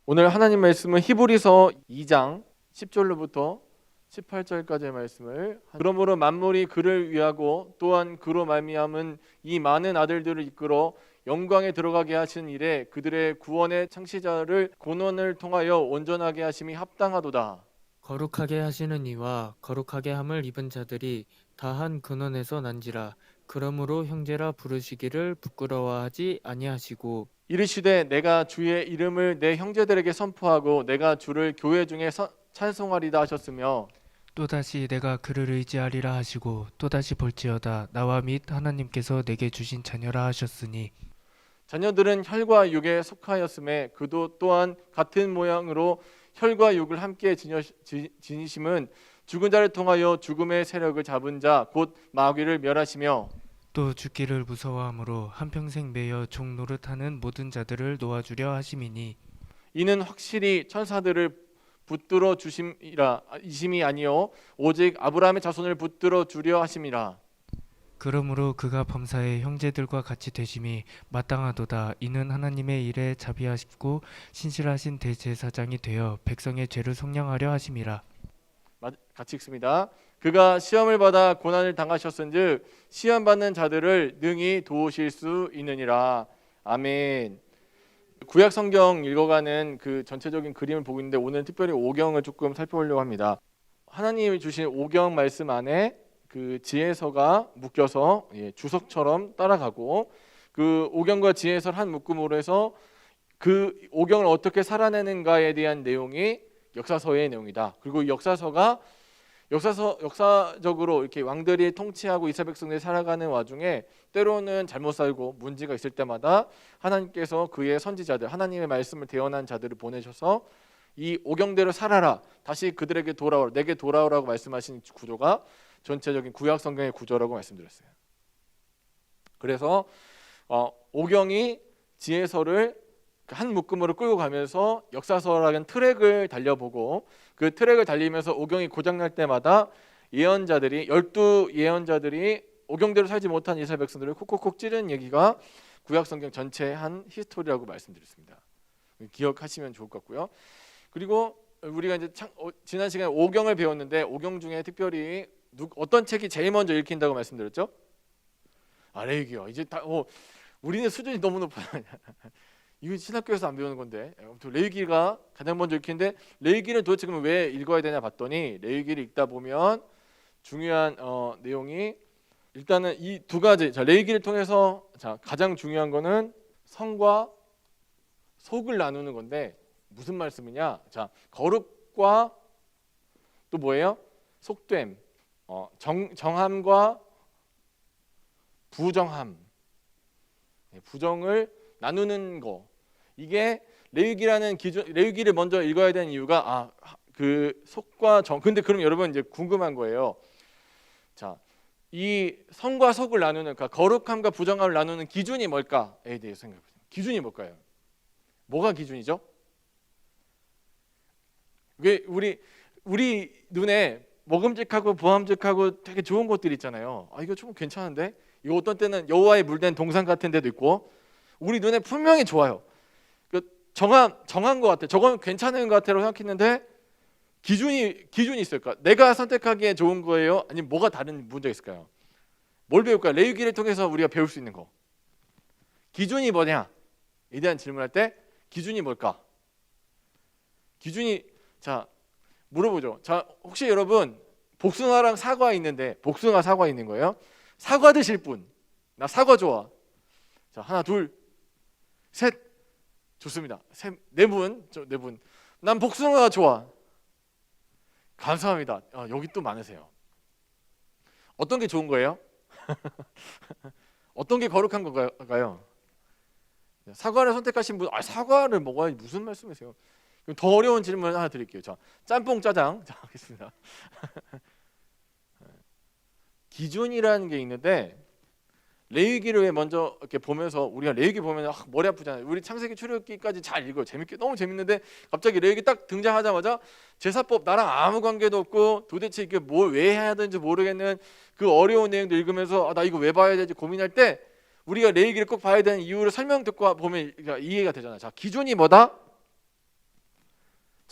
오늘 하나님 말씀은 히브리서 2장 10절로부터 18절까지의 말씀을 그러므로 만물이 그를 위하고 또한 그로 말미암은 이 많은 아들들을 이끌어 영광에 들어가게 하신 이래 그들의 구원의 창시자를 본원을 통하여 온전하게 하심이 합당하도다. 거룩하게 하시는 이와 거룩하게 함을 입은 자들이 다 한 근원에서 난지라. 그러므로 형제라 부르시기를 부끄러워하지 아니하시고 이르시되 내가 주의 이름을 내 형제들에게 선포하고 내가 주를 교회 중에 찬송하리다 하셨으며 또다시 내가 그를 의지하리라 하시고 또다시 볼지어다 나와 및 하나님께서 내게 주신 자녀라 하셨으니 자녀들은 혈과 육에 속하였음에 그도 또한 같은 모양으로 혈과 육을 함께 지니심은 죽은 자를 통하여 죽음의 세력을 잡은 자 곧 마귀를 멸하시며 또 죽기를 무서워함으로 한평생 매여 종 노릇하는 모든 자들을 놓아주려 하심이니 이는 확실히 천사들을 붙들어 주심이라 이심이 아니요 오직 아브라함의 자손을 붙들어 주려 하심이라. 그러므로 그가 범사에 형제들과 같이 되심이 마땅하도다. 이는 하나님의 일에 자비하시고 신실하신 대제사장이 되어 백성의 죄를 속량하려 하심이라. 같이 읽습니다. 그가 시험을 받아 고난을 당하셨은즉 시험 받는 자들을 능히 도우실 수 있느니라. 아멘. 구약 성경 읽어가는 그 전체적인 그림을 보고 있는데 오늘 특별히 오경을 조금 살펴보려고 합니다. 하나님이 주신 오경 말씀 안에 그 지혜서가 묶여서 주석처럼 따라가고 그 오경과 지혜서 한 묶음으로 해서 그 오경을 어떻게 살아내는가에 대한 내용이 역사서의 내용이다. 그리고 역사적으로 이렇게 왕들이 통치하고 이스라엘 백성들이 살아가는 와중에 때로는 잘못 살고 문제가 있을 때마다 하나님께서 그의 선지자들, 하나님의 말씀을 대언한 자들을 보내셔서 이 오경대로 살아라, 다시 그들에게 돌아오라, 내게 돌아오라고 말씀하신 구조가 전체적인 구약 성경의 구조라고 말씀드렸어요. 그래서 오경이 지혜서를 한 묶음으로 끌고 가면서 역사서라는 트랙을 달려보고 그 트랙을 달리면서 오경이 고장날 때마다 예언자들이 12 예언자들이 오경대로 살지 못한 이스라엘 백성들을 콕콕콕 찌르는 얘기가 구약 성경 전체의 한 히스토리라고 말씀드렸습니다. 기억하시면 좋을 것 같고요. 그리고 우리가 이제 지난 시간에 오경을 배웠는데 오경 중에 특별히 어떤 책이 제일 먼저 읽힌다고 말씀드렸죠? 레위기요. 이제 우리는 수준이 너무 높아요. 이거 신학교에서 안 배우는 건데 아무튼 레위기가 가장 먼저 읽히는데 레위기를 도대체 그럼 왜 읽어야 되냐 봤더니 레위기를 읽다 보면 중요한 내용이 일단은 이 두 가지. 자, 레위기를 통해서 가장 중요한 거는 성과 속을 나누는 건데 무슨 말씀이냐? 자, 거룩과 또 뭐예요? 속됨, 정함과 부정함, 부정을 나누는 거. 이게 레위기라는 기준, 레위기를 먼저 읽어야 되는 이유가 그 속과 정. 근데 그럼 여러분 이제 궁금한 거예요. 자, 이 성과 속을 나누는, 그러니까 거룩함과 부정함을 나누는 기준이 뭘까에 대해서 생각해 보세요. 기준이 뭘까요? 뭐가 기준이죠? 왜 우리 눈에 먹음직하고 보암직하고 되게 좋은 것들 있잖아요. 이거 좀 괜찮은데? 이거 어떤 때는 여호와의 물된 동산 같은 데도 있고 우리 눈에 분명히 좋아요. 정한 것 같아. 저건 괜찮은 것 같아라고 생각했는데 기준이 있을까? 내가 선택하기에 좋은 거예요? 아니면 뭐가 다른 문제가 있을까요? 뭘 배울까요? 레위기를 통해서 우리가 배울 수 있는 거. 기준이 뭐냐에 대한 질문할 때 기준이 뭘까? 기준이 물어보죠. 자, 혹시 여러분 복숭아랑 사과 있는데 복숭아 사과 있는 거예요? 사과 드실 분? 나 사과 좋아. 자, 하나 둘 셋. 좋습니다. 네 분. 난 복숭아가 좋아. 감사합니다. 여기 또 많으세요. 어떤 게 좋은 거예요? 어떤 게 거룩한 건가요? 사과를 선택하신 분, 사과를 먹어야지 무슨 말씀이세요? 그럼 더 어려운 질문 하나 드릴게요. 자, 짬뽕 짜장. 자, 하겠습니다. 기준이라는 게 있는데 레위기를 왜 먼저 이렇게 보면서 우리가 레위기 보면 머리 아프잖아요. 우리 창세기 출애굽기까지 잘 읽어요. 너무 재밌는데 갑자기 레위기 딱 등장하자마자 제사법 나랑 아무 관계도 없고 도대체 이게 뭘 왜 해야 되는지 모르겠는 그 어려운 내용도 읽으면서 나 이거 왜 봐야 되지 고민할 때 우리가 레위기를 꼭 봐야 되는 이유를 설명 듣고 보면 이해가 되잖아요. 자, 기준이 뭐다?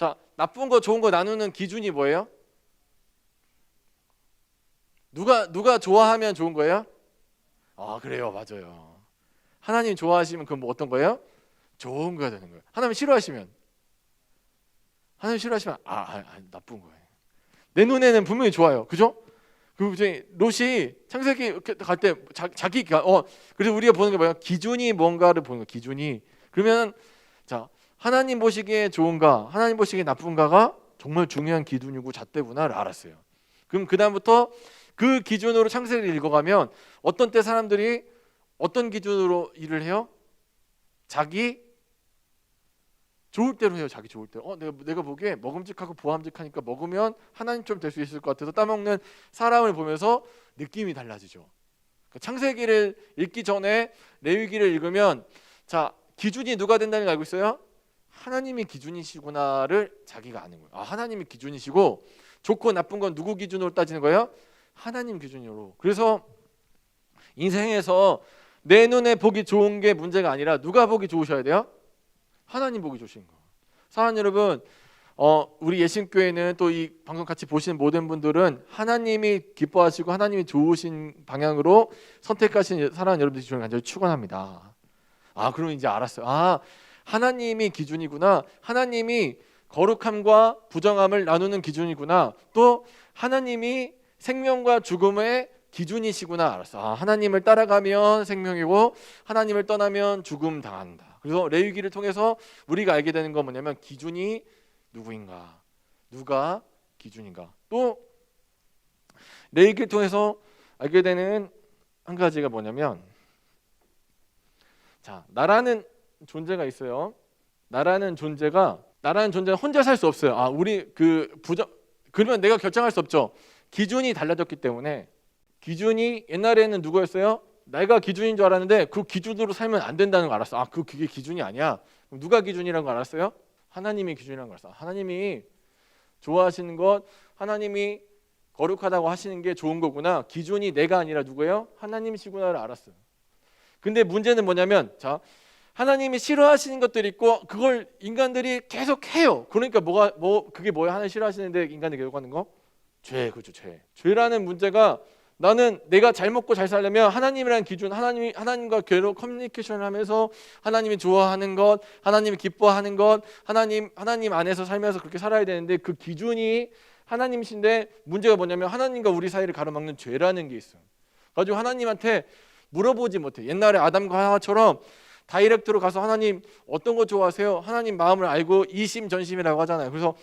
자, 나쁜 거 좋은 거 나누는 기준이 뭐예요? 누가 좋아하면 좋은 거예요? 아, 그래요. 맞아요. 하나님 좋아하시면 그건 뭐 어떤 거예요? 좋은 거야 되는 거예요. 하나님 싫어하시면 나쁜 거예요. 내 눈에는 분명히 좋아요. 그죠? 그 이제 롯이 창세기 갈 때 자기가 그래서 우리가 보는 게 뭐야? 기준이 뭔가를 보는 거. 기준이. 그러면 자, 하나님 보시기에 좋은가, 하나님 보시기에 나쁜가가 정말 중요한 기준이고 잣대구나를 알았어요. 그럼 그 다음부터 그 기준으로 창세기를 읽어가면 어떤 때 사람들이 어떤 기준으로 일을 해요? 자기 좋을 대로 해요. 자기 좋을 대로. 내가 보기에 먹음직하고 보암직하니까 먹으면 하나님처럼 될 수 있을 것 같아서 따먹는 사람을 보면서 느낌이 달라지죠. 그러니까 창세기를 읽기 전에 레위기를 읽으면 자, 기준이 누가 된다는 걸 알고 있어요? 하나님이 기준이시구나를 자기가 아는 거예요. 아, 하나님이 기준이시고 좋고 나쁜 건 누구 기준으로 따지는 거예요? 하나님 기준으로. 그래서 인생에서 내 눈에 보기 좋은 게 문제가 아니라 누가 보기 좋으셔야 돼요? 하나님 보기 좋으신 거. 사랑하는 여러분, 우리 예신교회는 또 이 방송 같이 보시는 모든 분들은 하나님이 기뻐하시고 하나님이 좋으신 방향으로 선택하신 사랑하는 여러분들이 저를 간절히 축원합니다. 아, 그럼 이제 알았어요. 아, 하나님이 기준이구나. 하나님이 거룩함과 부정함을 나누는 기준이구나. 또 하나님이 생명과 죽음의 기준이시구나. 알았어. 아, 하나님을 따라가면 생명이고 하나님을 떠나면 죽음 당한다. 그래서 레위기를 통해서 우리가 알게 되는 건 뭐냐면 기준이 누구인가, 누가 기준인가. 또 레위기를 통해서 알게 되는 한 가지가 뭐냐면 자, 나라는 존재가 있어요. 나라는 존재는 혼자 살 수 없어요. 아, 우리 그러면 내가 결정할 수 없죠. 기준이 달라졌기 때문에. 기준이 옛날에는 누구였어요? 내가 기준인 줄 알았는데 그 기준으로 살면 안 된다는 걸 알았어. 아, 그게 기준이 아니야. 그럼 누가 기준이라는 걸 알았어요? 하나님이 기준이라는 걸 알았어. 하나님이 좋아하시는 것, 하나님이 거룩하다고 하시는 게 좋은 거구나. 기준이 내가 아니라 누구예요? 하나님이시구나를 알았어요. 근데 문제는 뭐냐면 자, 하나님이 싫어하시는 것들이 있고 그걸 인간들이 계속 해요. 그러니까 그게 뭐야? 하나님 싫어하시는데 인간이 계속 하는 거? 죄, 그죠, 죄. 죄라는 문제가 나는 내가 잘 먹고 잘 살려면 하나님이라는 기준, 하나님과 괴로 커뮤니케이션을 하면서 하나님이 좋아하는 것, 하나님이 기뻐하는 것, 하나님 안에서 살면서 그렇게 살아야 되는데 그 기준이 하나님이신데 문제가 뭐냐면 하나님과 우리 사이를 가로막는 죄라는 게 있어요. 가지고 하나님한테 물어보지 못해. 옛날에 아담과 하와처럼 다이렉트로 가서 하나님 어떤 거 좋아하세요? 하나님 마음을 알고 이심전심이라고 하잖아요. 그래서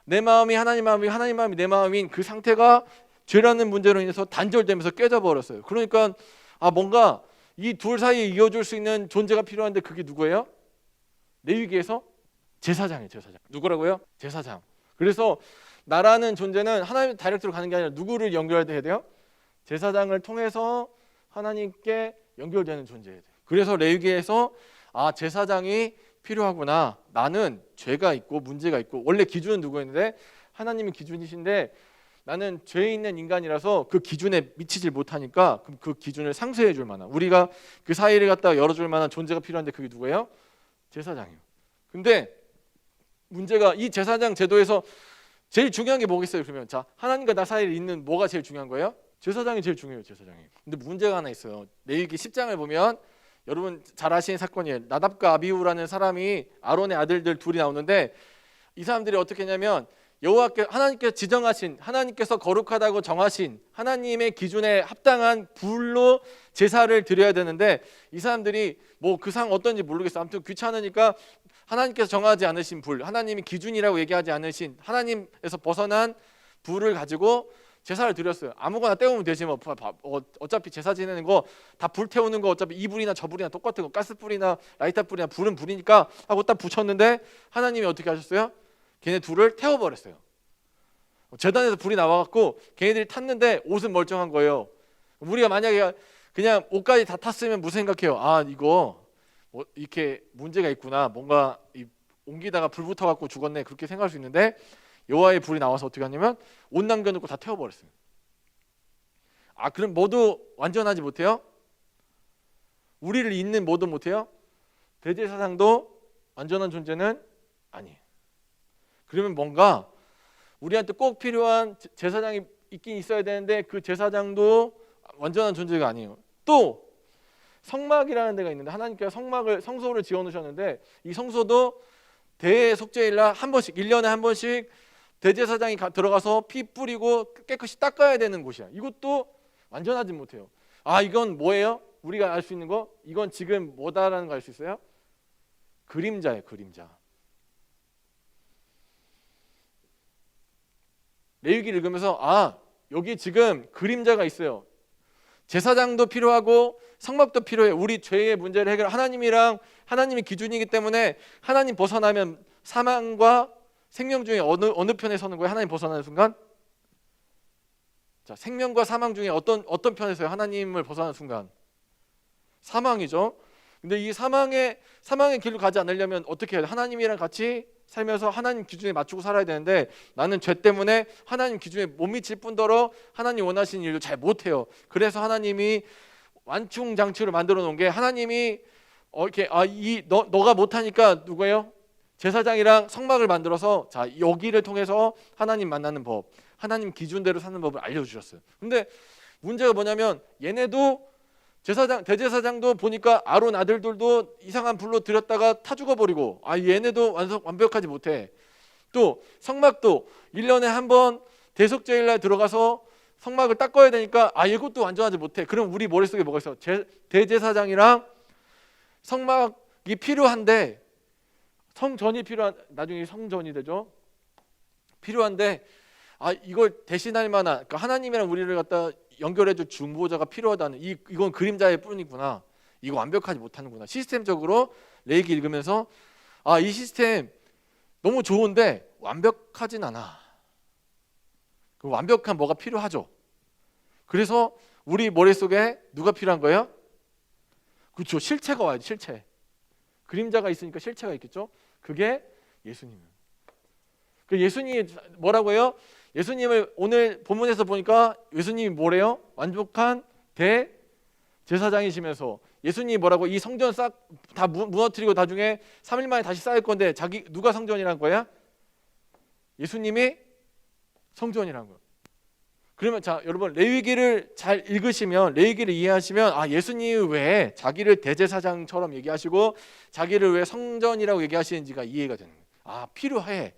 내 마음이 하나님 마음이, 하나님 마음이 내 마음인 그 상태가 죄라는 문제로 인해서 단절되면서 깨져버렸어요. 그러니까 뭔가 이 둘 사이에 이어줄 수 있는 존재가 필요한데 그게 누구예요? 레위기에서 제사장이에요. 제사장. 누구라고요? 제사장. 그래서 나라는 존재는 하나님 다이렉트로 가는 게 아니라 누구를 연결해야 돼요? 제사장을 통해서 하나님께 연결되는 존재예요. 그래서 레위기에서 제사장이 필요하구나. 나는 죄가 있고 문제가 있고 원래 기준은 누구였는데 하나님이 기준이신데 나는 죄 있는 인간이라서 그 기준에 미치질 못하니까 그럼 그 기준을 상쇄해 줄 만한 우리가 그 사이를 갖다가 열어줄 만한 존재가 필요한데 그게 누구예요? 제사장이에요. 근데 문제가 이 제사장 제도에서 제일 중요한 게 뭐겠어요? 그러면 자, 하나님과 나 사이에 있는 뭐가 제일 중요한 거예요? 제사장이 제일 중요해요. 제사장이. 근데 문제가 하나 있어요. 레위기 10장을 보면 여러분 잘 아시는 사건이에요. 나답과 아비후라는 사람이 아론의 아들들 둘이 나오는데 이 사람들이 어떻게 했냐면 하나님께서 지정하신, 하나님께서 거룩하다고 정하신 하나님의 기준에 합당한 불로 제사를 드려야 되는데 이 사람들이 그 상 어떤지 모르겠어. 아무튼 귀찮으니까 하나님께서 정하지 않으신 불, 하나님이 기준이라고 얘기하지 않으신 하나님에서 벗어난 불을 가지고 제사를 드렸어요. 아무거나 떼우면 되지 뭐. 어차피 제사 지내는 거 다 불 태우는 거 어차피 이 불이나 저 불이나 똑같은 거, 가스불이나 라이터 불이나 불은 불이니까 하고 딱 붙였는데 하나님이 어떻게 하셨어요? 걔네 둘을 태워버렸어요. 제단에서 불이 나와갖고 걔네들이 탔는데 옷은 멀쩡한 거예요. 우리가 만약에 그냥 옷까지 다 탔으면 무슨 생각해요? 이거 이렇게 문제가 있구나. 뭔가 옮기다가 불 붙어갖고 죽었네. 그렇게 생각할 수 있는데 여호와의 불이 나와서 어떻게 하냐면 옷 남겨놓고 다 태워버렸어요. 그럼 모두 완전하지 못해요? 우리를 잇는 모두 못해요? 대제사장도 완전한 존재는 아니에요. 그러면 뭔가 우리한테 꼭 필요한 제사장이 있긴 있어야 되는데 그 제사장도 완전한 존재가 아니에요. 또 성막이라는 데가 있는데 하나님께서 성소를 지어 놓으셨는데 이 성소도 대속죄일날 한 번씩 1년에 한 번씩 대제사장이 들어가서 피 뿌리고 깨끗이 닦아야 되는 곳이야. 이것도 완전하지 못해요. 아, 이건 뭐예요? 우리가 알 수 있는 거? 이건 지금 뭐다라는 거 알 수 있어요? 그림자예요, 그림자. 레위기를 읽으면서 아, 여기 지금 그림자가 있어요. 제사장도 필요하고 성막도 필요해. 우리 죄의 문제를 해결. 하나님이 기준이기 때문에 하나님 벗어나면 사망과 생명 중에 어느 편에 서는 거예요? 하나님 벗어나는 순간? 자, 생명과 사망 중에 어떤 편에서요? 하나님을 벗어나는 순간? 사망이죠. 근데 이 사망의 길로 가지 않으려면 어떻게 해야 돼? 하나님이랑 같이 살면서 하나님 기준에 맞추고 살아야 되는데 나는 죄 때문에 하나님 기준에 못 미칠 뿐더러 하나님 원하시는 일도 잘 못해요. 그래서 하나님이 완충 장치를 만들어 놓은 게 하나님이 이렇게 너가 못하니까 누구예요? 제사장이랑 성막을 만들어서 자, 여기를 통해서 하나님 만나는 법, 하나님 기준대로 사는 법을 알려주셨어요. 근데 문제가 뭐냐면 얘네도 대제사장도 보니까 아론 아들들도 이상한 불로 들였다가 타 죽어버리고 얘네도 완벽하지 못해. 또 성막도 1년에 한 번 대속죄일날 들어가서 성막을 닦아야 되니까 이것도 완전하지 못해. 그럼 우리 머릿속에 뭐가 있어? 대제사장이랑 성막이 필요한데 성전이 나중에 성전이 되죠. 필요한데 이걸 대신할 만한, 그러니까 하나님이랑 우리를 갖다 연결해줄 중보자가 필요하다는 이건 그림자의 뿐이구나. 이거 완벽하지 못하는구나. 시스템적으로 레위기 읽으면서 이 시스템 너무 좋은데 완벽하진 않아. 그 완벽한 뭐가 필요하죠. 그래서 우리 머릿속에 누가 필요한 거예요? 그렇죠. 실체가 와야지. 실체. 그림자가 있으니까 실체가 있겠죠. 그게 예수님이에요. 그 예수님이 뭐라고 해요? 예수님을 오늘 본문에서 보니까 예수님이 뭐래요? 완벽한 대제사장이시면서 예수님이 뭐라고? 이 성전 싹 다 무너뜨리고 나중에 3일 만에 다시 쌓을 건데 누가 성전이란 거야? 예수님이 성전이란 거예요. 그러면 자, 여러분 레위기를 잘 읽으시면, 레위기를 이해하시면 예수님이 왜 자기를 대제사장처럼 얘기하시고 자기를 왜 성전이라고 얘기하시는지가 이해가 되는 거예요. 필요해.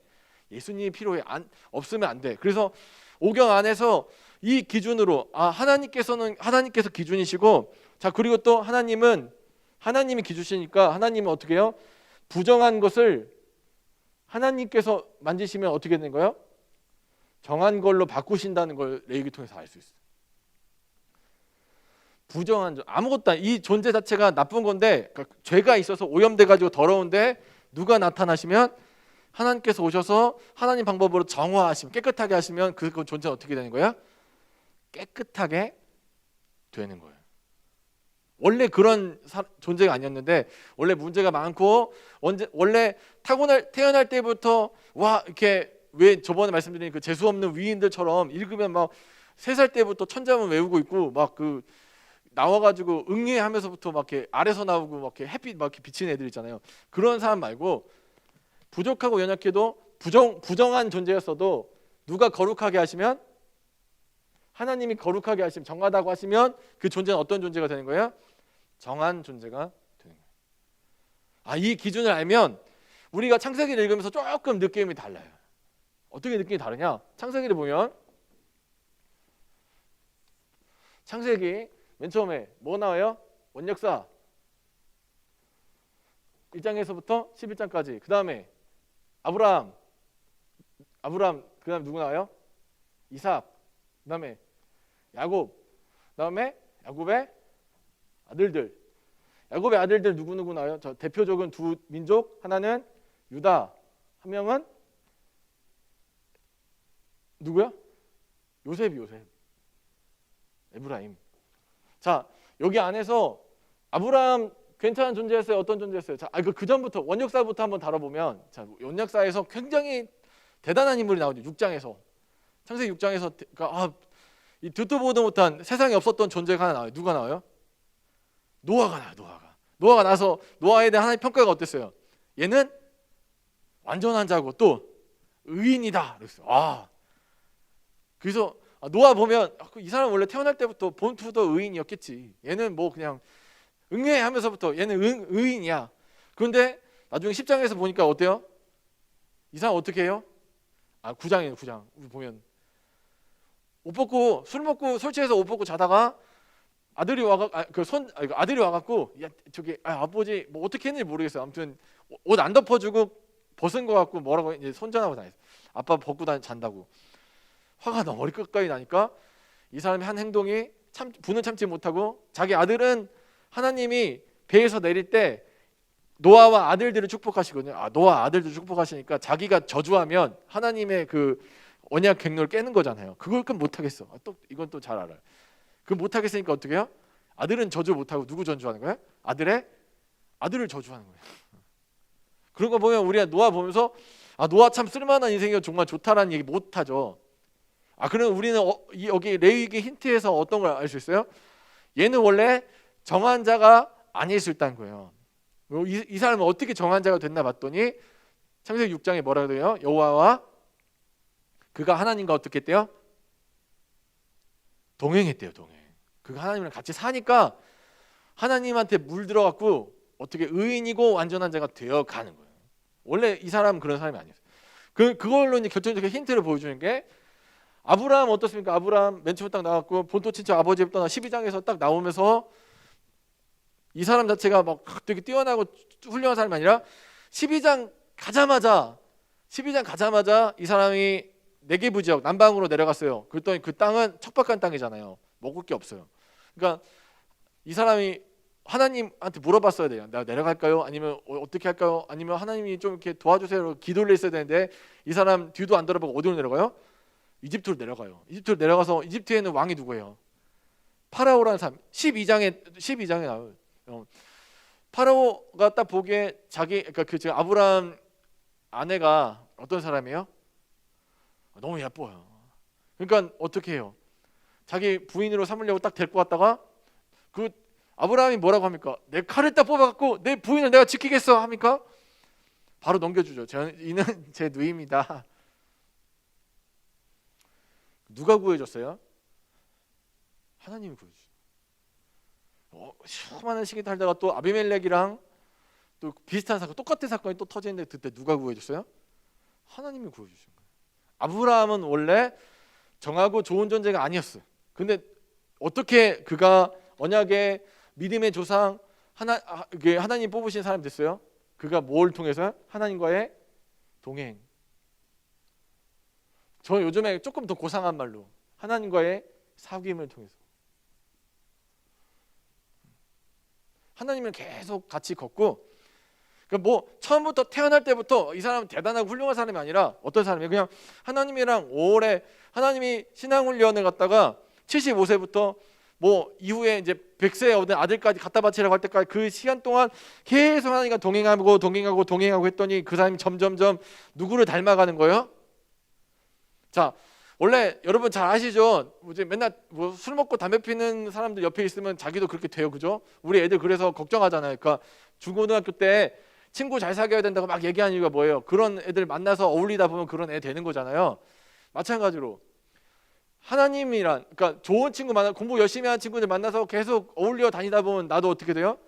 예수님이 필요해. 없으면 안 돼. 그래서 오경 안에서 이 기준으로 하나님께서 기준이시고, 자, 그리고 또 하나님이 기준이시니까 하나님은 어떻게 해요? 부정한 것을 하나님께서 만지시면 어떻게 되는 거예요? 정한 걸로 바꾸신다는 걸 레위기 통해서 알 수 있어요. 부정한 아무것도 이 존재 자체가 나쁜 건데, 그러니까 죄가 있어서 오염돼 가지고 더러운데 누가 나타나시면 하나님께서 오셔서 하나님 방법으로 정화하시면, 깨끗하게 하시면 그 존재는 어떻게 되는 거야? 깨끗하게 되는 거예요. 원래 그런 존재가 아니었는데 원래 문제가 많고 원래 태어날 때부터 이렇게 왜 저번에 말씀드린 그 재수 없는 위인들처럼 읽으면 막 3살 때부터 천자문 외우고 있고 막 나와가지고 응애하면서부터 막 이렇게 아래서 나오고 막 이렇게 햇빛 막 이렇게 비치는 애들 있잖아요. 그런 사람 말고 부족하고 연약해도 부정한 존재였어도 누가 거룩하게 하시면, 하나님이 거룩하게 하시면, 정하다고 하시면 그 존재는 어떤 존재가 되는 거예요? 정한 존재가 되는 거예요. 이 기준을 알면 우리가 창세기를 읽으면서 조금 느낌이 달라요. 어떻게 느낌이 다르냐? 창세기를 보면 창세기 맨 처음에 뭐 나와요? 원역사 1장에서부터 11장까지. 그 다음에 아브라함 그 다음에 누구 나와요? 이삭, 그 다음에 야곱, 그 다음에 야곱의 아들들 누구 나와요? 저 대표적인 두 민족, 하나는 유다, 한 명은 누구야? 요셉 에브라임. 자, 여기 안에서 아브라함 괜찮은 존재였어요? 어떤 존재였어요? 자, 그 전부터 원역사부터 한번 다뤄보면, 자, 원역사에서 굉장히 대단한 인물이 나오죠. 6장에서, 창세기 6장에서 그러니까 이 듣도 보도 못한 세상에 없었던 존재가 하나 나와요. 누가 나와요? 노아가 나와요. 노아가 나서 노아에 대한 하나님의 평가가 어땠어요? 얘는 완전한 자고 또 의인이다. 그랬어요. 그래서 노아 보면 이 사람 원래 태어날 때부터 본투더 의인이었겠지. 얘는 뭐 그냥 응애하면서부터 얘는 의인이야. 그런데 나중에 10장에서 보니까 어때요? 이 사람 어떻게 해요? 9장이에요. 9장 보면 옷 벗고 술 먹고 술 취해서 옷 벗고 자다가 아들이 와갖고 야 저기 아버지 뭐 어떻게 했는지 모르겠어요. 아무튼 옷 안 덮어주고 벗은 거 갖고 뭐라고 이제 손전하고 다녔어. 아빠 벗고 잔다고. 화가 너무 머리끝까지 나니까 이 사람의 한 행동이 분을 참지 못하고 자기 아들은 하나님이 배에서 내릴 때 노아와 아들들을 축복하시거든요. 노아 아들들 축복하시니까 자기가 저주하면 하나님의 그 언약 갱로를 깨는 거잖아요. 그걸 못 하겠어. 또 이건 또 잘 알아요. 그걸 못 하겠으니까 어떻게 해요? 아들은 저주 못 하고 누구 저주하는 거예요? 아들을 저주하는 거예요. 그런 거 보면 우리가 노아 보면서 노아 참 쓸만한 인생이요 정말 좋다라는 얘기 못 하죠. 그럼 우리는 여기 레위기 힌트에서 어떤 걸 알 수 있어요? 얘는 원래 정한 자가 아닐 수 있다는 거예요. 이 사람은 어떻게 정한 자가 됐나 봤더니 창세기 6장에 뭐라고 해요? 여호와와 그가 하나님과 어떻게 했대요? 동행했대요. 동행. 그가 하나님이랑 같이 사니까 하나님한테 물들어갖고 어떻게 의인이고 완전한 자가 되어가는 거예요. 원래 이 사람은 그런 사람이 아니었어요. 그걸로 이제 결정적인 힌트를 보여주는 게 아브라함 어떻습니까? 아브라함 맨 처음에 딱 나왔고 본토 친척 아버지 집 떠나 12장에서 딱 나오면서 이 사람 자체가 막 되게 뛰어나고 훌륭한 사람이 아니라 12장 가자마자 이 사람이 네게부 지역 남방으로 내려갔어요. 그랬더니 그 땅은 척박한 땅이잖아요. 먹을 게 없어요. 그러니까 이 사람이 하나님한테 물어봤어야 돼요. 내가 내려갈까요? 아니면 어떻게 할까요? 아니면 하나님이 좀 이렇게 도와주세요. 기도를 했어야 되는데 이 사람 뒤도 안 돌아보고 어디로 내려가요? 이집트로 내려가요. 이집트로 내려가서 이집트에는 왕이 누구예요? 파라오라는 사람. 12장에 나와요. 파라오가 딱 보기에 그러니까 그 아브라함 아내가 어떤 사람이에요? 너무 예뻐요. 그러니까 어떻게 해요? 자기 부인으로 삼으려고 딱 데리고 왔다가 그 아브라함이 뭐라고 합니까? 내 칼을 딱 뽑아갖고 내 부인을 내가 지키겠어 합니까? 바로 넘겨주죠. 이는 제 누이입니다. 누가 구해줬어요? 하나님이 구해주죠. 수많은 시기 살다가 또 아비멜렉이랑 또 비슷한 사건, 똑같은 사건이 또 터지는데 그때 누가 구해줬어요? 하나님이 구해주신 거예요. 아브라함은 원래 정하고 좋은 존재가 아니었어요. 근데 어떻게 그가 언약의 믿음의 조상 하나님 뽑으신 사람이 됐어요? 그가 뭘 통해서? 하나님과의 동행. 저 요즘에 조금 더 고상한 말로 하나님과의 사귐을 통해서 하나님을 계속 같이 걷고, 그러니까 뭐 처음부터 태어날 때부터 이 사람은 대단하고 훌륭한 사람이 아니라 어떤 사람이에요? 그냥 하나님이랑 오래 하나님이 신앙훈련을 갖다가 75세부터 뭐 이후에 이제 100세 얻은 아들까지 갖다 바치라고 할 때까지 그 시간 동안 계속 하나님과 동행하고 했더니 그 사람이 점점점 누구를 닮아가는 거예요? 자, 원래 여러분 잘 아시죠? 이제 맨날 뭐 술 먹고 담배 피는 사람들 옆에 있으면 자기도 그렇게 돼요, 그죠? 우리 애들 그래서 걱정하잖아요. 그러니까 중고등학교 때 친구 잘 사귀어야 된다고 막 얘기하는 이유가 뭐예요? 그런 애들 만나서 어울리다 보면 그런 애 되는 거잖아요. 마찬가지로 하나님이란, 그러니까 좋은 친구 공부 열심히 하는 친구들 만나서 계속 어울려 다니다 보면 나도 어떻게 돼요?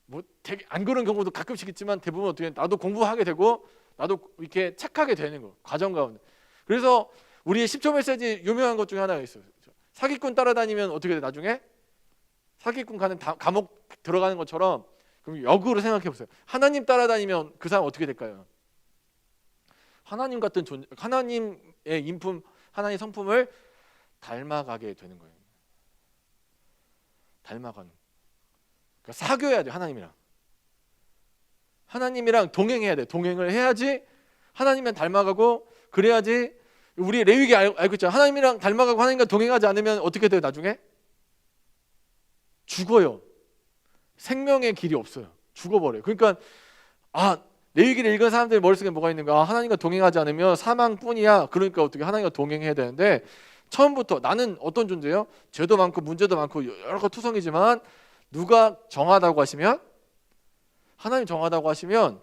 뭐 되게 안 그런 경우도 가끔씩 있지만 대부분 어떻게 돼요? 나도 공부하게 되고 나도 이렇게 착하게 되는 거, 과정 가운데. 그래서 우리의 10초 메시지 유명한 것 중에 하나가 있어요. 사기꾼 따라다니면 어떻게 돼? 나중에 사기꾼 가는 감옥 들어가는 것처럼. 그럼 역으로 생각해 보세요. 하나님 따라다니면 그 사람 어떻게 될까요? 하나님 같은 존재, 하나님의 인품, 하나님의 성품을 닮아가게 되는 거예요. 닮아가는. 그러니까 사귀어야 돼. 하나님이랑 동행해야 돼. 동행을 해야지 하나님이랑 닮아가고, 그래야지. 우리 레위기 알고 있잖아요. 하나님이랑 닮아가고 하나님과 동행하지 않으면 어떻게 돼요? 나중에 죽어요. 생명의 길이 없어요. 죽어버려요. 그러니까 레위기를 읽은 사람들의 머릿속에 뭐가 있는가? 하나님과 동행하지 않으면 사망뿐이야. 그러니까 어떻게 하나님과 동행해야 되는데, 처음부터 나는 어떤 존재예요? 죄도 많고 문제도 많고 여러 가지 투성이지만 누가 정하다고 하시면, 하나님 정하다고 하시면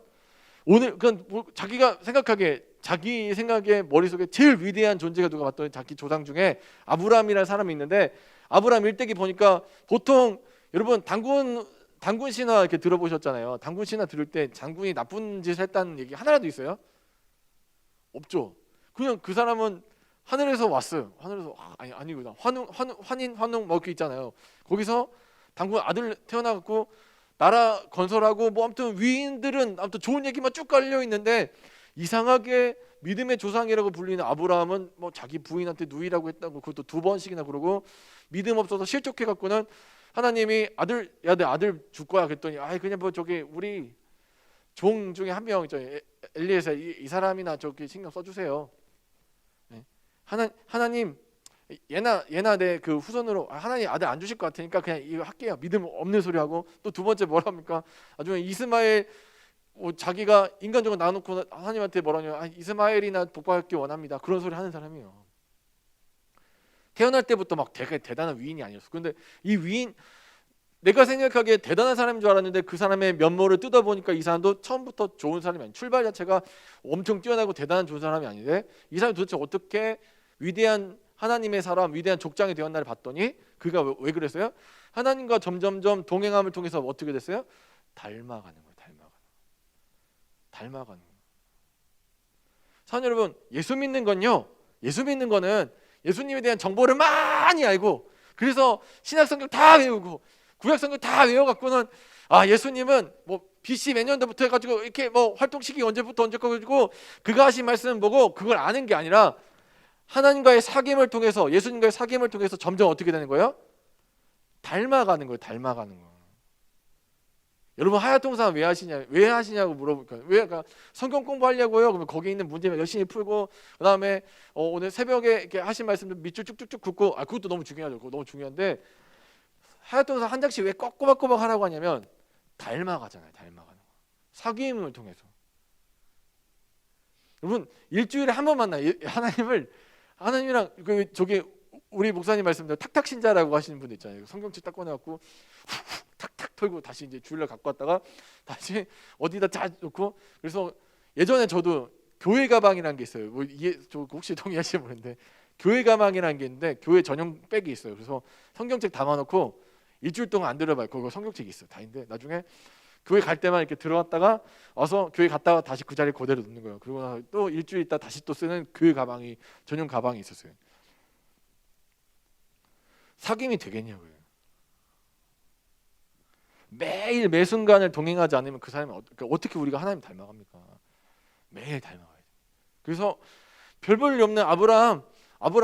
오늘 그냥 뭐 자기가 생각하기에 자기 생각에 머릿속에 제일 위대한 존재가 누가 봤더니 자기 조상 중에 아브라함이라는 사람이 있는데 아브라함 일대기 보니까 보통 여러분 단군 신화 이렇게 들어보셨잖아요. 단군 신화 들을 때 장군이 나쁜 짓을 했다는 얘기 하나라도 있어요? 없죠. 그냥 그 사람은 하늘에서 왔어요. 하늘에서 아니구나. 환웅 뭐 이렇게 있잖아요. 거기서 단군 아들 태어나갖고 나라 건설하고 뭐 아무튼 위인들은 아무튼 좋은 얘기만 쭉 깔려 있는데 이상하게 믿음의 조상이라고 불리는 아브라함은 뭐 자기 부인한테 누이라고 했다고 그것도 2번씩이나 그러고 믿음 없어서 실족해 갖고는 하나님이 야 내 아들 줄 거야 그랬더니 그냥 뭐 저기 우리 종 중에 한 명 있죠. 엘리에서 이 사람이나 저기 신경 써주세요. 네. 하나님 얘나 내 그 후손으로 하나님 아들 안 주실 것 같으니까 그냥 이거 할게요. 믿음 없는 소리 하고 또 2번째 뭐라 합니까? 나중에 이스마엘 자기가 인간적으로 나눠놓고 하나님한테 뭐라냐? 이스마엘이나 복받기 원합니다. 그런 소리 하는 사람이에요. 태어날 때부터 막 되게 대단한 위인이 아니었어. 근데 이 위인 내가 생각하기에 대단한 사람인 줄 알았는데 그 사람의 면모를 뜯어보니까 이 사람도 처음부터 좋은 사람이 아니에요. 출발 자체가 엄청 뛰어나고 대단한 좋은 사람이 아닌데 이 사람이 도대체 어떻게 위대한 하나님의 사람, 위대한 족장이 되었나를 봤더니 그가 왜 그랬어요? 하나님과 점점점 동행함을 통해서 어떻게 됐어요? 닮아가는 거예요. 닮아가는 거예요. 사랑하는 여러분, 예수 믿는 거는 예수님에 대한 정보를 많이 알고 그래서 신약성경 다 외우고 구약성경 다 외워갖고는 예수님은 뭐 BC 몇 년도부터 해가지고 이렇게 뭐 활동 시기 언제부터 언제까지고 그가 하신 말씀 보고 그걸 아는 게 아니라 하나님과의 사귐을 통해서 예수님과의 사귐을 통해서 점점 어떻게 되는 거예요? 닮아가는 거예요. 여러분 하야통상 왜 하시냐고 물어볼까요? 그러니까 성경 공부하려고요. 그러면 거기 있는 문제 열심히 풀고 그다음에 오늘 새벽에 이렇게 하신 말씀도 밑줄 쭉쭉쭉 긋고 그것도 너무 중요하죠. 그거 너무 중요한데 하야통상 한 장씩 왜 꼬박꼬박 하라고 하냐면 닮아가잖아요. 사귐을 통해서. 여러분 일주일에 한 번 만나요. 하나님이랑 저기 우리 목사님 말씀대로 탁탁 신자라고 하시는 분들 있잖아요. 성경책 딱 꺼내갖고 탁탁 털고 다시 이제 주일날 갖고 왔다가 다시 어디다 다 놓고 그래서 예전에 저도 교회 가방이라는 게 있어요. 뭐 이게 저 혹시 동의하시는 분인데 교회 가방이라는 게 있는데 교회 전용 백이 있어요. 그래서 성경책 담아놓고 일주일 동안 안 들어봐요. 거기 성경책이 있어요. 다 있는데 나중에 교회 갈 때만 이렇게 들어왔다가 와서 교회 갔다가 다시 그 자리에 그대로 놓는 거예요. 그리고 또 일주일 있다 다시 또 쓰는 교회 가방이 전용 가방이 있었어요. 사귐이 되겠냐고요. 매일 매 순간을 동행하지 않으면 그 사람이 어떻게 우리가 하나님 닮아갑니까? 매일 닮아가야 돼. 그래서 별 볼일 없는 아브라함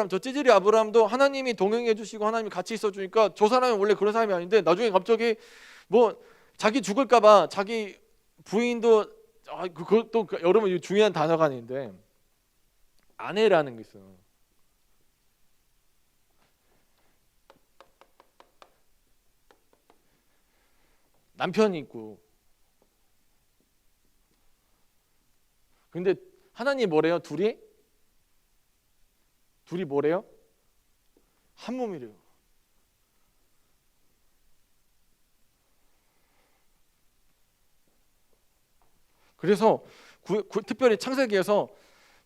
저 찌질이 아브라함도 하나님이 동행해 주시고 하나님이 같이 있어 주니까 저 사람이 원래 그런 사람이 아닌데 나중에 갑자기 뭐 자기 죽을까 봐 자기 부인도 그것도 여러분 중요한 단어가 아닌데 아내라는 게 있어요. 남편이 있고 근데 하나님 뭐래요? 둘이 뭐래요? 한 몸이래요. 그래서 특별히 창세기에서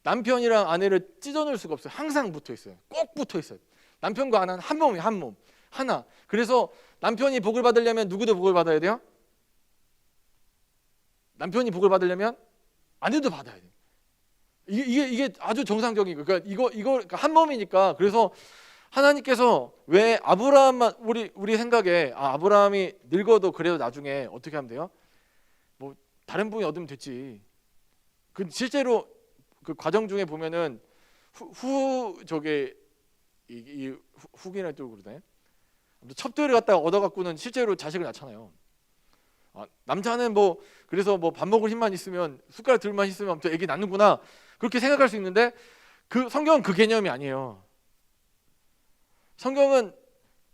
남편이랑 아내를 찢어놓을 수가 없어요. 항상 붙어 있어요. 꼭 붙어 있어요. 남편과 아내는 한 몸이에요. 한 몸. 하나. 그래서 남편이 복을 받으려면 누구도 복을 받아야 돼요? 남편이 복을 받으려면 아내도 받아야 돼요. 이게 아주 정상적인 거예요. 그러니까 이거 그러니까 한 몸이니까. 그래서 하나님께서 왜 아브라함만 우리 생각에 아브라함이 늙어도 그래도 나중에 어떻게 하면 돼요? 뭐 다른 분이 얻으면 됐지. 그 실제로 그 과정 중에 보면은 후기나 또 그러네. 첩도를 갖다가 얻어갖고는 실제로 자식을 낳잖아요. 남자는 뭐 그래서 뭐 밥 먹을 힘만 있으면 숟가락 들만 있으면 아무튼 애기 낳는구나 그렇게 생각할 수 있는데 그 성경은 그 개념이 아니에요. 성경은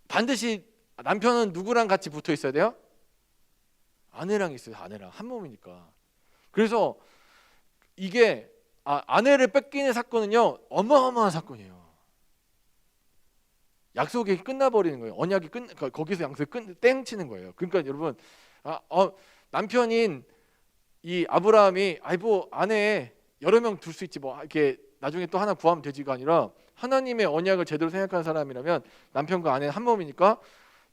반드시 남편은 누구랑 같이 붙어 있어야 돼요? 아내랑 있어요. 아내랑 한 몸이니까. 그래서 이게 아내를 뺏기는 사건은요 어마어마한 사건이에요. 약속이 끝나버리는 거예요. 언약이 거기서 약속이 땡치는 거예요. 그러니까 여러분 남편인 이 아브라함이 아이 뭐 아내에 여러 명 둘 수 있지 뭐 이렇게 나중에 또 하나 구하면 되지가 아니라 하나님의 언약을 제대로 생각하는 사람이라면 남편과 아내는 한 몸이니까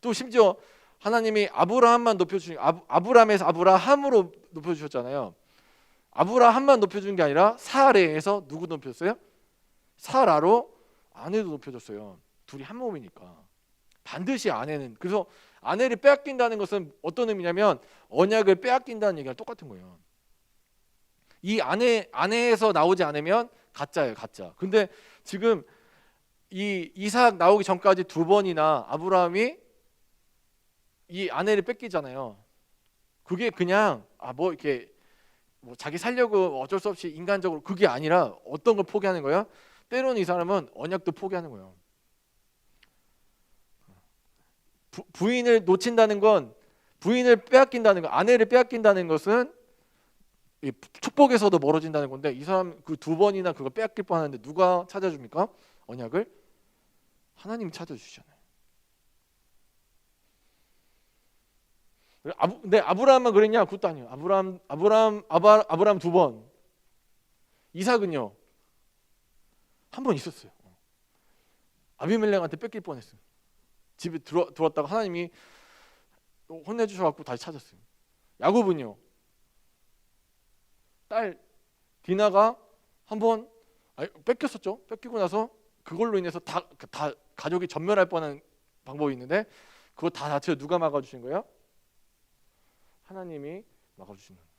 또 심지어 하나님이 아브라함만 높여주신 아브라함에서 아브라함으로 높여주셨잖아요. 아브라함만 높여준 게 아니라 사레에서 누구 높였어요? 사라로 아내도 높여줬어요. 둘이 한 몸이니까 반드시 아내는 그래서 아내를 빼앗긴다는 것은 어떤 의미냐면 언약을 빼앗긴다는 얘기랑 똑같은 거예요. 이 아내에서 나오지 않으면 가짜예요, 가짜. 근데 지금 이 이삭 나오기 전까지 두 번이나 아브라함이 이 아내를 뺏기잖아요. 그게 그냥 뭐 이렇게 뭐 자기 살려고 어쩔 수 없이 인간적으로 그게 아니라 어떤 걸 포기하는 거예요? 때로는 이 사람은 언약도 포기하는 거예요. 부인을 놓친다는 건 부인을 빼앗긴다는 거, 아내를 빼앗긴다는 것은 이 축복에서도 멀어진다는 건데 이 사람 그 두 번이나 그거 빼앗길 뻔하는데 누가 찾아줍니까? 언약을 하나님이 찾아주시잖아요. 근데 아브라함만 그랬냐? 그것도 아니에요. 아브라함 두 번. 이삭은요 한 번 있었어요. 아비멜렉한테 뺏길 뻔했어요. 집에 들어왔다가 하나님이 혼내주셔갖고 다시 찾았어요. 야곱은요 딸 디나가 한번 뺏겼었죠. 뺏기고 나서 그걸로 인해서 다 가족이 전멸할 뻔한 방법이 있는데 그거 다 자체 누가 막아주신 거예요? 하나님이 막아주신 거예요.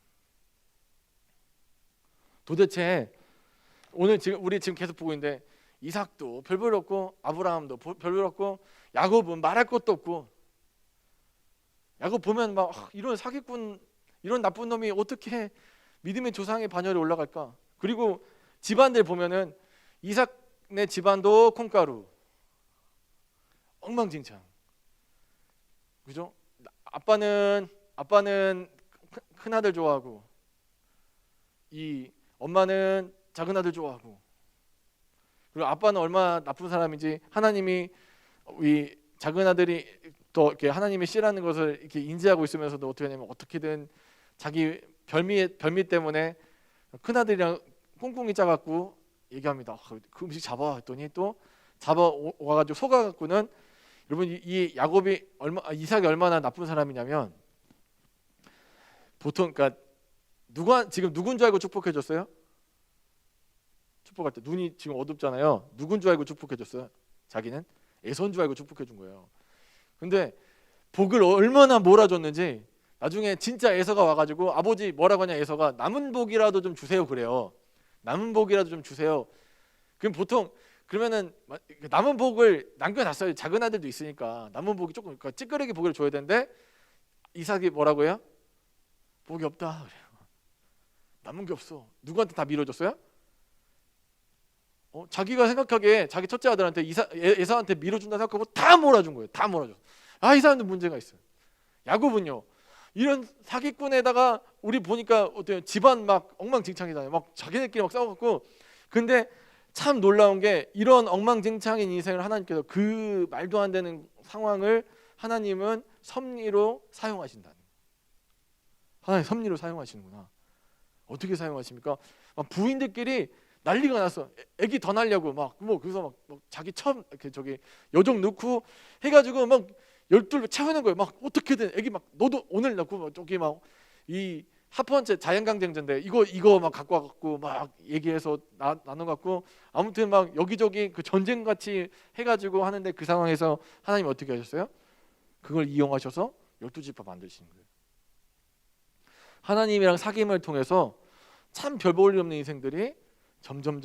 도대체 오늘 우리 지금 계속 보고 있는데 이삭도 별별 없고 아브라함도 별별 없고 야곱은 말할 것도 없고 야곱 보면 막 이런 사기꾼 이런 나쁜 놈이 어떻게 믿음의 조상의 반열에 올라갈까? 그리고 집안들 보면은 이삭네 집안도 콩가루 엉망진창 그죠? 아빠는 큰 아들 좋아하고 이 엄마는 작은 아들 좋아하고 그리고 아빠는 얼마나 나쁜 사람인지 하나님이 이 작은 아들이 또 이렇게 하나님의 씨라는 것을 이렇게 인지하고 있으면서도 어떻게 하냐면 어떻게든 자기 별미 때문에 큰 아들이랑 꿍꿍이 짜갖고 얘기합니다. 그 음식 잡아 했더니 또 잡아 와가지고 속아갖고는 여러분 이 야곱이 이삭이 얼마나 나쁜 사람이냐면 보통 그러니까 지금 누군 줄 알고 축복해줬어요? 축복할 때 눈이 지금 어둡잖아요. 누군 줄 알고 축복해줬어요? 자기는 에서인 줄 알고 축복해준 거예요. 근데 복을 얼마나 몰아줬는지 나중에 진짜 에서가 와가지고 아버지 뭐라고 하냐 에서가 남은 복이라도 좀 주세요 그래요. 남은 복이라도 좀 주세요. 그럼 보통 그러면은 남은 복을 남겨놨어요. 작은 아들도 있으니까 남은 복이 조금 그러니까 찌끄레기 복을 줘야 되는데 이삭이 뭐라고 해요? 복이 없다 그래요. 남은 게 없어. 누구한테 다 밀어줬어요? 자기가 생각하기에 자기 첫째 아들한테 에서한테 밀어준다 생각하고 다 몰아준 거예요. 다 몰아줬어. 이 사람도 문제가 있어요. 야곱은요 이런 사기꾼에다가 우리 보니까 어때요? 집안 막 엉망진창이잖아요. 막 자기네끼리 막 싸워갖고 근데 참 놀라운 게 이런 엉망진창인 인생을 하나님께서 그 말도 안 되는 상황을 하나님은 섭리로 사용하신다는 거예요. 하나님 섭리로 사용하시는구나. 어떻게 사용하십니까? 막 부인들끼리 난리가 났어. 애기 더 날려고 막 뭐 그래서 막 자기 처음 이렇게 저기 여종 넣고 해가지고 막 12 채우는 거예요. 막 어떻게든 애기 막 너도 오늘 넣고 막 저기 막 이 합헌체 자연강쟁제인데 이거 막 갖고 와갖고 막 얘기해서 나눠갖고 아무튼 막 여기저기 그 전쟁 같이 해가지고 하는데 그 상황에서 하나님 어떻게 하셨어요? 그걸 이용하셔서 12지파 만드시는 거예요. 하나님이랑 사귐을 통해서 참 별 볼 일 없는 인생들이 점점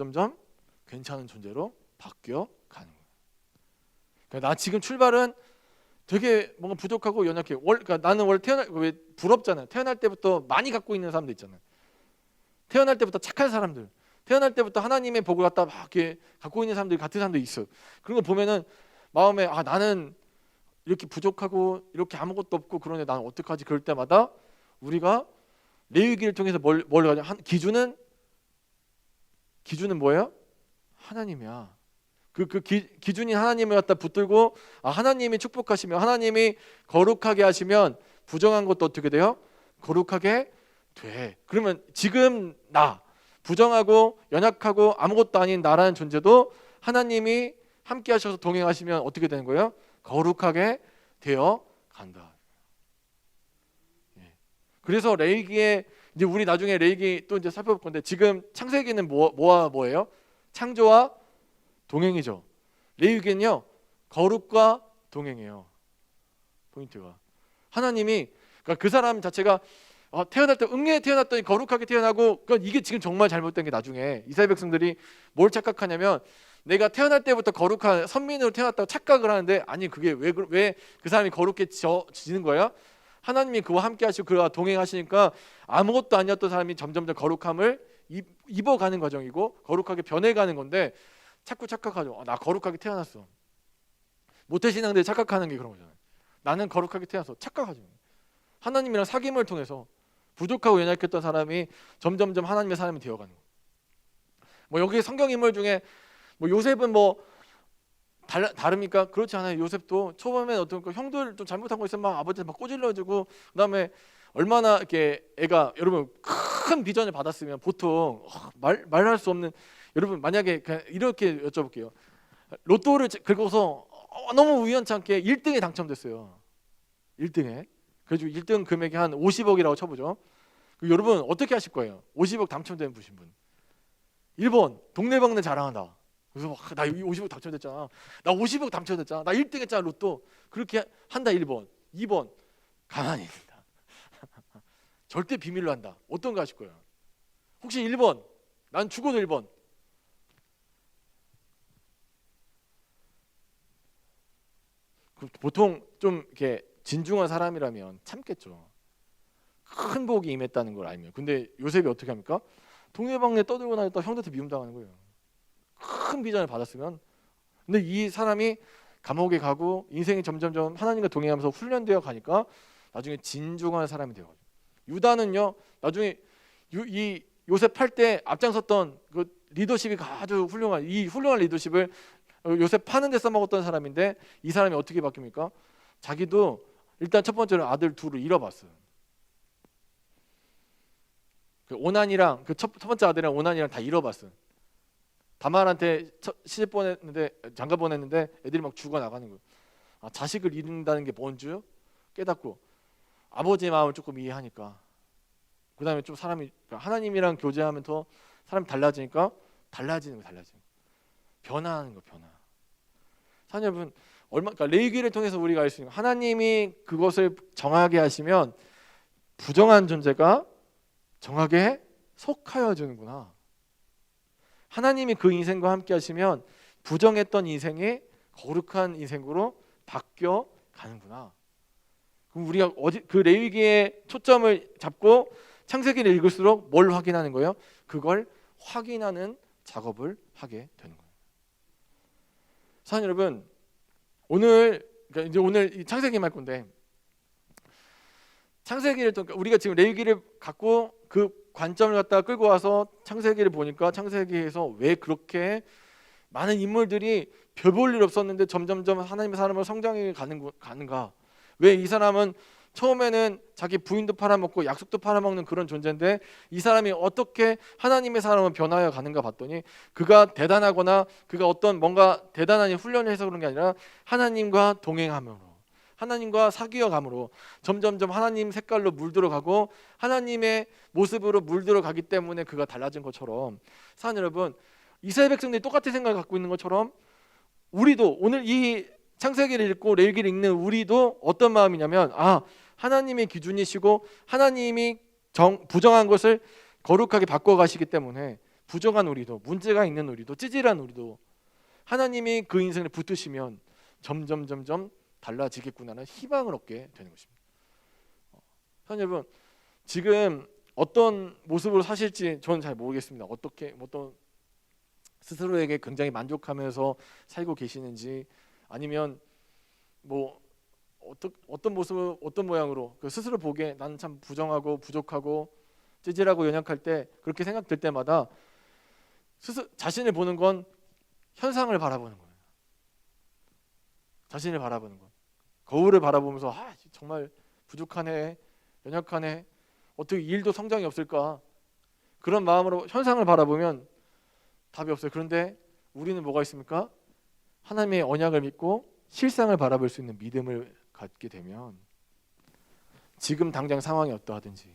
괜찮은 존재로 바뀌어 가는 거예요. 그러니까 나 지금 출발은 되게 뭔가 부족하고 연약해. 그러니까 나는 원래 왜 부럽잖아요. 태어날 때부터 많이 갖고 있는 사람들 있잖아요. 태어날 때부터 착한 사람들, 태어날 때부터 하나님의 복을 갖다 막 이렇게 갖고 있는 사람들이 같은 사람들이 있어요. 그런 거 보면은 마음에 나는 이렇게 부족하고 이렇게 아무것도 없고 그런데 나는 어떡하지? 그럴 때마다 우리가 레위기를 통해서 뭘 가냐? 기준은 뭐예요? 하나님이야. 기준이 하나님을 갖다 붙들고 하나님이 축복하시면 하나님이 거룩하게 하시면 부정한 것도 어떻게 돼요? 거룩하게 돼. 그러면 지금 나 부정하고 연약하고 아무것도 아닌 나라는 존재도 하나님이 함께 하셔서 동행하시면 어떻게 되는 거예요? 거룩하게 되어 간다. 예. 그래서 레위기에 이제 우리 나중에 레위기 또 이제 살펴볼 건데 지금 창세기는 뭐예요? 창조와 동행이죠. 레위기는요 거룩과 동행이에요. 포인트가 하나님이 그러니까 그 사람 자체가 태어날 때 응에 태어났더니 거룩하게 태어나고 그러니까 이게 지금 정말 잘못된 게 나중에 이스라엘 백성들이 뭘 착각하냐면 내가 태어날 때부터 거룩한 선민으로 태어났다고 착각을 하는데 아니 그게 왜 그 사람이 거룩해지는 거예요? 하나님이 그와 함께 하시고 그와 동행하시니까 아무것도 아니었던 사람이 점점 더 거룩함을 입어가는 과정이고 거룩하게 변해가는 건데 자꾸 착각하죠. 나 거룩하게 태어났어. 모태신앙들이 착각하는 게 그런 거잖아요. 나는 거룩하게 태어나서 착각하죠. 하나님이랑 사귐을 통해서 부족하고 연약했던 사람이 점점점 하나님의 사람이 되어가는 거예요. 뭐 여기 성경 인물 중에 뭐 요셉은 뭐 다릅니까? 그렇지 않아요. 요셉도 초반에 어떤 형들 좀 잘못한 거 있으면 막 아버지한테 막 꼬질러주고 그다음에 얼마나 이렇게 애가 여러분 큰 비전을 받았으면 보통 말할 수 없는 여러분 만약에 그냥 이렇게 여쭤볼게요. 로또를 긁어서 너무 우연찮게 1등에 당첨됐어요. 1등에. 그래서 1등 금액이 한 50억이라고 쳐보죠. 여러분 어떻게 하실 거예요? 50억 당첨된 분신 분. 1번 동네방네 자랑한다. 그래서 나 50억 당첨됐잖아. 나 50억 당첨됐잖아. 나 1등 했잖아 로또. 그렇게 한다 1번. 2번 가만히 있다. 절대 비밀로 한다. 어떤 거 하실 거예요? 혹시 1번 난 죽어도 1번. 보통 좀 이렇게 진중한 사람이라면 참겠죠. 큰 복이 임했다는 걸 알면. 근데 요셉이 어떻게 합니까? 동네방네 떠들고 다녔다 형들한테 미움당하는 거예요. 큰 비전을 받았으면. 근데 이 사람이 감옥에 가고 인생이 점점점 하나님과 동행하면서 훈련되어 가니까 나중에 진중한 사람이 되어요. 유다는요 나중에 이 요셉 팔 때 앞장섰던 그 리더십이 아주 훌륭한 이 훌륭한 리더십을 요셉 파는 데 써먹었던 사람인데 이 사람이 어떻게 바뀝니까? 자기도 일단 첫 번째로 아들 둘을 잃어봤어요. 그 오난이랑 그 첫 번째 아들이랑 오난이랑 다 잃어봤어요. 다말한테 시집 보냈는데 장가 보냈는데 애들이 막 죽어 나가는 거예요. 자식을 잃는다는 게 뭔지 깨닫고 아버지의 마음을 조금 이해하니까 그다음에 좀 사람이 하나님이랑 교제하면 더 사람이 달라지니까 달라지는 거 변화하는 거 변화. 사실 여러분 그러니까 레위기를 통해서 우리가 알 수 있는 하나님이 그것을 정하게 하시면 부정한 존재가 정하게 속하여 주는구나. 하나님이 그 인생과 함께 하시면 부정했던 인생이 거룩한 인생으로 바뀌어 가는구나. 그럼 우리가 그 레위기의 초점을 잡고 창세기를 읽을수록 뭘 확인하는 거예요? 그걸 확인하는 작업을 하게 되는 거예요. 사랑하는 여러분, 그러니까 이제 오늘 이 창세기 말 건데 창세기를 또 우리가 지금 레위기를 갖고 그 관점을 갖다가 끌고 와서 창세기를 보니까 창세기에서 왜 그렇게 많은 인물들이 별 볼 일 없었는데 점점점 하나님의 사람으로 성장해 가는가? 왜 이 사람은 처음에는 자기 부인도 팔아먹고 약속도 팔아먹는 그런 존재인데 이 사람이 어떻게 하나님의 사람으로 변하여 가는가 봤더니 그가 대단하거나 그가 어떤 뭔가 대단한 훈련을 해서 그런 게 아니라 하나님과 동행함으로 하나님과 사귀어감으로 점점점 하나님 색깔로 물들어가고 하나님의 모습으로 물들어가기 때문에 그가 달라진 것처럼 사랑하는 여러분 이스라엘 백성들이 똑같은 생각을 갖고 있는 것처럼 우리도 오늘 이 창세기를 읽고 레위기를 읽는 우리도 어떤 마음이냐면 하나님의 기준이시고 하나님이 부정한 것을 거룩하게 바꿔가시기 때문에 부정한 우리도 문제가 있는 우리도 찌질한 우리도 하나님이 그 인생을 붙드시면 점점 달라지겠구나라는 희망을 얻게 되는 것입니다. 사랑하는 여러분 지금 어떤 모습으로 사실지 저는 잘 모르겠습니다. 어떤 스스로에게 굉장히 만족하면서 살고 계시는지 아니면 뭐 어떤 모습 어떤 모양으로 그 스스로 보기에 나는 참 부정하고 부족하고 찌질하고 연약할 때 그렇게 생각될 때마다 자신을 보는 건 현상을 바라보는 거예요. 자신을 바라보는 거. 거울을 바라보면서 정말 부족하네, 연약하네. 어떻게 일도 성장이 없을까? 그런 마음으로 현상을 바라보면 답이 없어요. 그런데 우리는 뭐가 있습니까? 하나님의 언약을 믿고 실상을 바라볼 수 있는 믿음을 갖게 되면 지금 당장 상황이 어떠하든지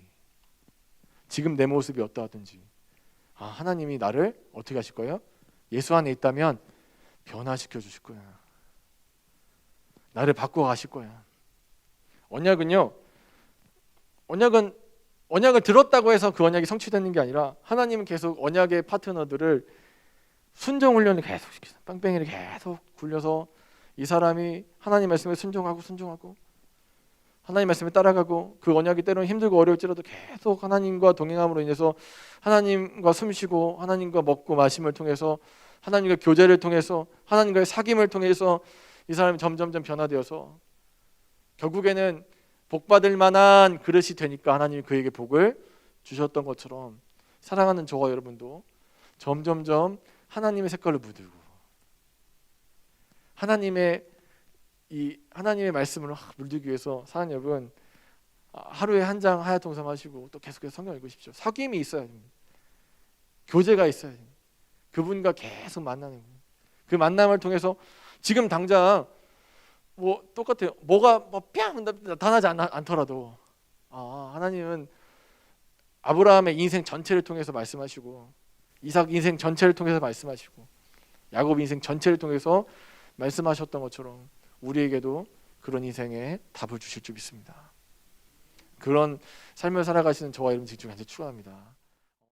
지금 내 모습이 어떠하든지 하나님이 나를 어떻게 하실 거예요? 예수 안에 있다면 변화시켜 주실 거야. 나를 바꿔 가실 거야. 언약은요. 언약을 들었다고 해서 그 언약이 성취되는 게 아니라 하나님은 계속 언약의 파트너들을 순종 훈련을 계속 시키죠. 빵빵이를 계속 굴려서 이 사람이 하나님 말씀에 순종하고 하나님 말씀에 따라가고 그 언약이 때로는 힘들고 어려울지라도 계속 하나님과 동행함으로 인해서 하나님과 숨쉬고 하나님과 먹고 마심을 통해서 하나님과 교제를 통해서 하나님과의 사귐을 통해서 이 사람이 점점점 변화되어서 결국에는 복받을 만한 그릇이 되니까 하나님이 그에게 복을 주셨던 것처럼 사랑하는 저와 여러분도 점점점 하나님의 색깔을 묻고 하나님의 말씀을 물들기 위해서 사랑하는 여러분 하루에 한 장 하야통성 하시고 또 계속해서 성경 읽으십시오. 사귐이 있어야 됩니다. 교제가 있어야 됩니다. 그분과 계속 만나는 거예요. 그 만남을 통해서 지금 당장 뭐 똑같아요. 뭐가 뿅 나타나지 않더라도 하나님은 아브라함의 인생 전체를 통해서 말씀하시고 이삭 인생 전체를 통해서 말씀하시고 야곱 인생 전체를 통해서 말씀하셨던 것처럼 우리에게도 그런 인생에 답을 주실 줄 믿습니다. 그런 삶을 살아가시는 저와 여러분 지금 간절히 축원합니다.